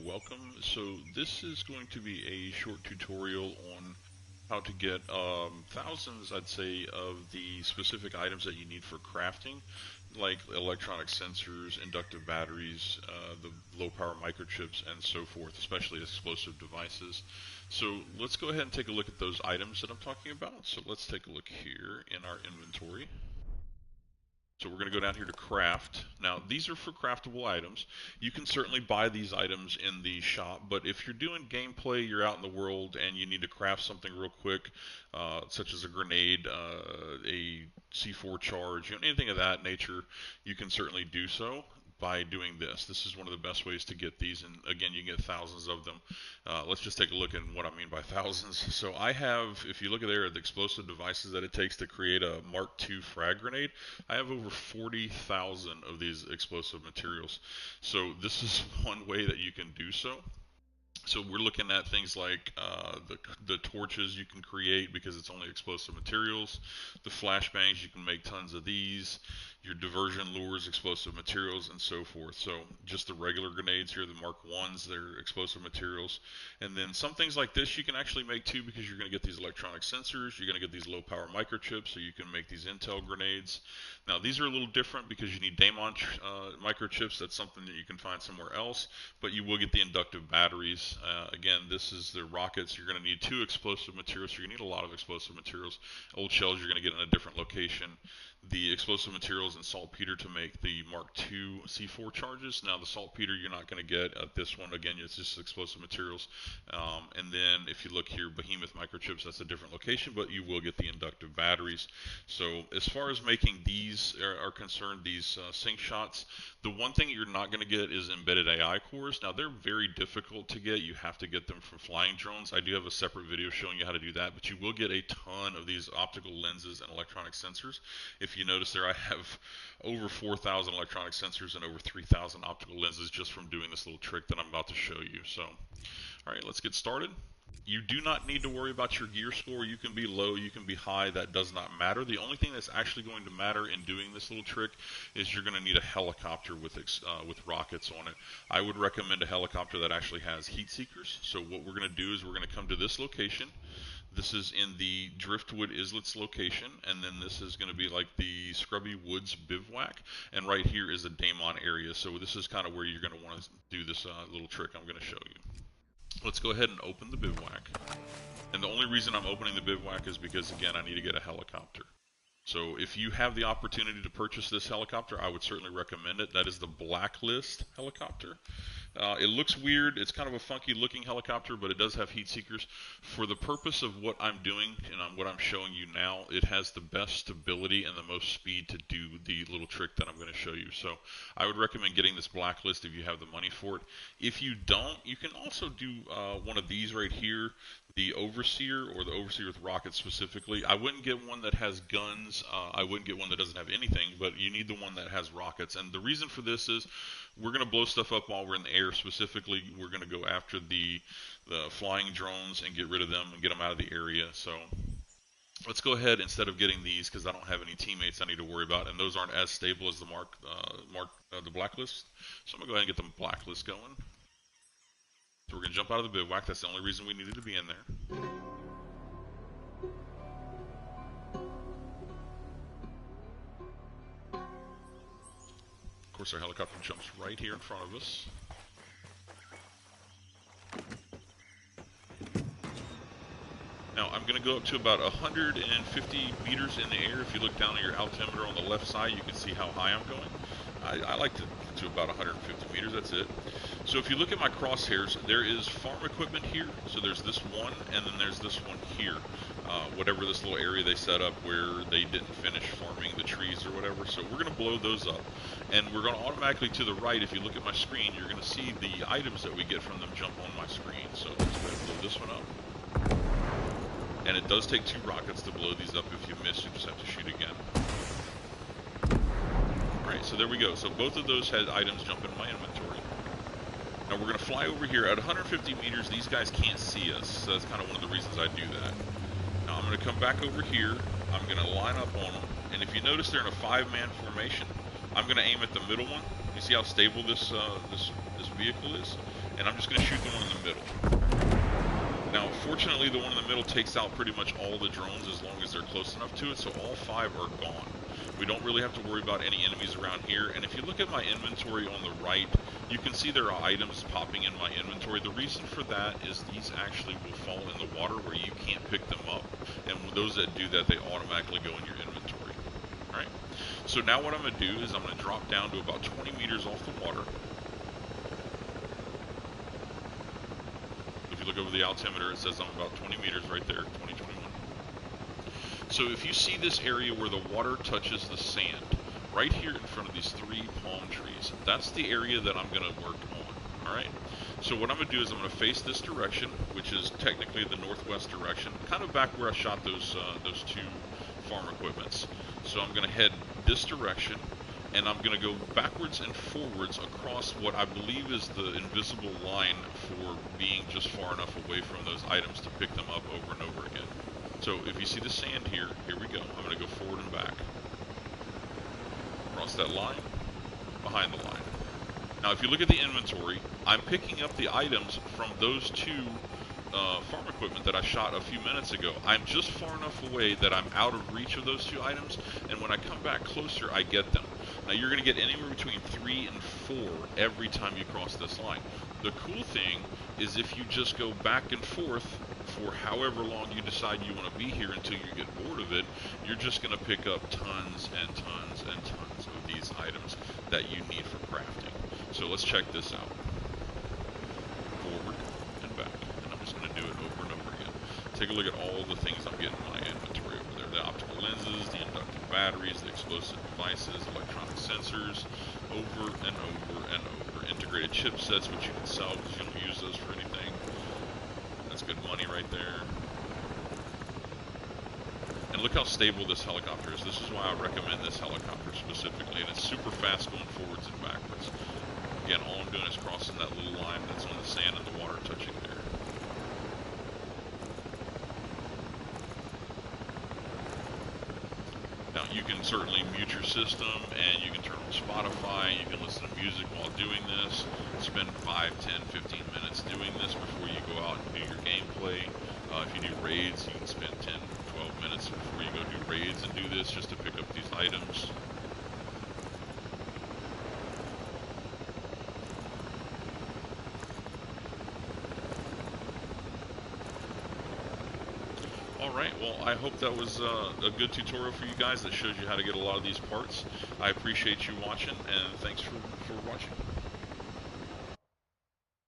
welcome. So this is going to be a short tutorial on how to get thousands, I'd say, of the specific items that you need for crafting, like electronic sensors, inductive batteries, the low power microchips, and so forth, especially explosive devices. So let's go ahead and take a look at those items that I'm talking about. So let's take a look here in our inventory. So we're going to go down here to craft. Now these are for craftable items. You can certainly buy these items in the shop, but if you're doing gameplay, you're out in the world and you need to craft something real quick, such as a grenade, a C4 charge, anything of that nature, you can certainly do so by doing this. This is one of the best ways to get these, and again, you can get thousands of them. Let's just take a look at what I mean by thousands. So I have, if you look at there at the explosive devices that it takes to create a Mark II frag grenade, I have over 40,000 of these explosive materials. So this is one way that you can do so. So we're looking at things like the torches you can create because it's only explosive materials, the flashbangs, you can make tons of these, your diversion lures, explosive materials, and so forth. So just the regular grenades here, the Mark 1s, they're explosive materials. And then some things like this you can actually make too, because you're going to get these electronic sensors, you're going to get these low power microchips, so you can make these Intel grenades. Now these are a little different because you need Daemon microchips. That's something that you can find somewhere else, but you will get the inductive batteries. Again, this is the rockets. You're going to need 2 explosive materials, so you need a lot of explosive materials. Old shells you're going to get in a different location. The explosive materials and saltpeter to make the Mark II C4 charges. Now the saltpeter you're not going to get at this one. Again, it's just explosive materials. And then if you look here, Behemoth microchips, that's a different location, but you will get the inductive batteries. So as far as making these are concerned, these sync shots, the one thing you're not going to get is embedded AI cores. Now they're very difficult to get. You have to get them from flying drones. I do have a separate video showing you how to do that, but you will get a ton of these optical lenses and electronic sensors. If you notice there, I have over 4,000 electronic sensors and over 3,000 optical lenses just from doing this little trick that I'm about to show you. So, all right, let's get started. You do not need to worry about your gear score. You can be low, you can be high, that does not matter. The only thing that's actually going to matter in doing this little trick is you're going to need a helicopter with rockets on it. I would recommend a helicopter that actually has heat seekers. So what we're going to do is we're going to come to this location. This is in the Driftwood Islets location, and then this is going to be like the Scrubby Woods bivouac, and right here is a Daemon area. So this is kind of where you're going to want to do this little trick I'm going to show you. Let's go ahead and open the bivouac. And the only reason I'm opening the bivouac is because, again, I need to get a helicopter. So if you have the opportunity to purchase this helicopter, I would certainly recommend it. That is the Blacklist helicopter. It looks weird. It's kind of a funky looking helicopter, but it does have heat seekers. For the purpose of what I'm doing and what I'm showing you now, it has the best stability and the most speed to do the little trick that I'm going to show you. So I would recommend getting this Blacklist if you have the money for it. If you don't, you can also do one of these right here, the Overseer, or the Overseer with rockets specifically. I wouldn't get one that has guns. I wouldn't get one that doesn't have anything, but you need the one that has rockets. And the reason for this is we're going to blow stuff up while we're in the air. Specifically, we're going to go after the flying drones and get rid of them and get them out of the area. So let's go ahead, instead of getting these, because I don't have any teammates I need to worry about, and those aren't as stable as the the Blacklist. So I'm going to go ahead and get the Blacklist going. So we're going to jump out of the bivouac. That's the only reason we needed to be in there. Of course, our helicopter jumps right here in front of us. Now, I'm going to go up to about 150 meters in the air. If you look down at your altimeter on the left side, you can see how high I'm going. I like to about 150 meters, that's it. So if you look at my crosshairs, there is farm equipment here. So there's this one, and then there's this one here. Whatever this little area they set up where they didn't finish farming the trees or whatever. So we're going to blow those up. And we're going to automatically to the right, if you look at my screen, you're going to see the items that we get from them jump on my screen. So let's go ahead and blow this one up. And it does take 2 rockets to blow these up. If you miss, you just have to shoot again. Alright, so there we go. So both of those had items jump in my inventory. Now we're going to fly over here. At 150 meters, these guys can't see us. So that's kind of one of the reasons I do that. Now I'm going to come back over here. I'm going to line up on them. And if you notice, they're in a 5-man formation. I'm going to aim at the middle one. You See how stable this vehicle is? And I'm just going to shoot the one in the middle. Now, fortunately, the one in the middle takes out pretty much all the drones as long as they're close enough to it, so all 5 are gone. We don't really have to worry about any enemies around here, and if you look at my inventory on the right, you can see there are items popping in my inventory. The reason for that is these actually will fall in the water where you can't pick them up, and those that do that, they automatically go in your inventory. Alright? So now what I'm going to do is I'm going to drop down to about 20 meters off the water. If you look over the altimeter, it says I'm about 20 meters right there, 20, 21. So if you see this area where the water touches the sand, right here in front of these 3 palm trees, that's the area that I'm going to work on. Alright? So what I'm going to do is I'm going to face this direction, which is technically the northwest direction, kind of back where I shot those 2 farm equipments. So I'm going to head this direction, and I'm going to go backwards and forwards across what I believe is the invisible line for being just far enough away from those items to pick them up over and over again. So if you see the sand here, here we go. I'm going to go forward and back. Across that line, behind the line. Now if you look at the inventory, I'm picking up the items from those 2 farm equipment that I shot a few minutes ago. I'm just far enough away that I'm out of reach of those 2 items, and when I come back closer, I get them. Now you're going to get anywhere between 3 and 4 every time you cross this line. The cool thing is if you just go back and forth for however long you decide you want to be here until you get bored of it, you're just going to pick up tons and tons and tons of these items that you need for crafting. So let's check this out. Forward and back. And I'm just going to do it over and over again. Take a look at all the things I'm getting in my inventory over there. The optical lenses, the inductive batteries, the explosive devices, electronic sensors, over and over and over. Integrated chipsets, which you can sell because you don't use those for anything. That's good money right there. And look how stable this helicopter is. This is why I recommend this helicopter specifically. And it's super fast going forwards and backwards. Again, all I'm doing is crossing that little line that's on the sand and the water touching there. Now, you can certainly mute your system, and you can turn on Spotify, you can listen to music while doing this, spend 5, 10, 15 minutes doing this before you go out and do your gameplay. If you do raids, you can spend 10, 12 minutes before you go do raids and do this just to pick up these items. Alright, well, I hope that was a good tutorial for you guys that shows you how to get a lot of these parts. I appreciate you watching, and thanks for watching.